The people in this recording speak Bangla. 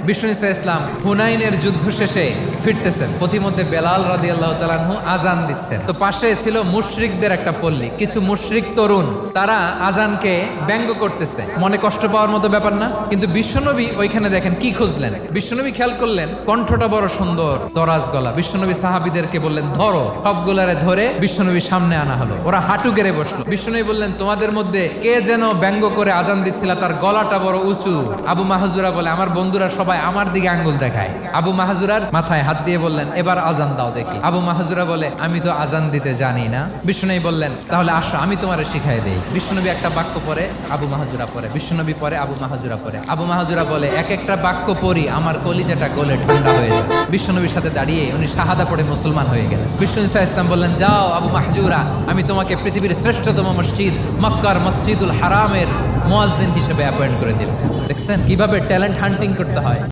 বিষ্ণু ইসা ইসলাম হুনাইনের যুদ্ধ শেষে ফিরতেছেন, পথিমধ্যে বেলাল রাদিয়াল্লাহু তাআলা আনহু আজান দিচ্ছেন। তো পাশে ছিল মুশরিকদের একটা পল্লী, কিছু মুশরিক তরুণ, তারা আজানকে ব্যঙ্গ করতেছে। মনে কষ্ট পাওয়ার মতো ব্যাপার না, কিন্তু বিশ্বনবী ওইখানে দেখেন কি খুঁজলেন। বিশ্বনবী খেয়াল করলেন কণ্ঠটা বড় সুন্দর, দরাজ গলা। বিশ্বনবী সাহাবীদেরকে বললেন ধরো, সবগুলারে ধরে বিশ্বনবী সামনে আনা হলো। ওরা হাঁটু গেড়ে বসলো। বিশ্বনবী বললেন তোমাদের মধ্যে কে যেন ব্যঙ্গ করে আজান দিচ্ছিল, তার গলাটা বড় উঁচু। আবু মাহজুরা বলে আমার বন্ধুরা সবাই আমার দিকে আঙ্গুল দেখায়। আবু মাহজুরার মাথায় হাত দিয়ে বললেন এবার আজান দাও দেখি। আবু মাহজুরা বলে আমি তো আজান দিতে জানি না। বিশ্বনবী বললেন তাহলে আসো আমি তোমারে শিখাই দেই। বিশ্বনবী একটা বাক্য পরে, আবু মাহজুরা পরে, বিশ্বনবী পরে, আবু মাহজুরা পরে। আবু মাহজুরা বলে এক একটা বাক্য পড়ি আমার কলিজাটা গলে ঠান্ডা হয়ে যায়। বিশ্বনবীর সাথে দাঁড়িয়ে উনি শাহাদা পড়ে মুসলমান হয়ে গেলেন। বিষ্ণু ইসা ইসলাম বললেন যাও আবু মাহজুরা, আমি তোমাকে পৃথিবীর শ্রেষ্ঠতম মসজিদ মক্কার মসজিদুল হারামের মুয়াজ্জিন হিসেবে অ্যাপয়েন্ট করে দিলাম। দেখছেন কিভাবে ট্যালেন্ট হান্টিং করতে হয়।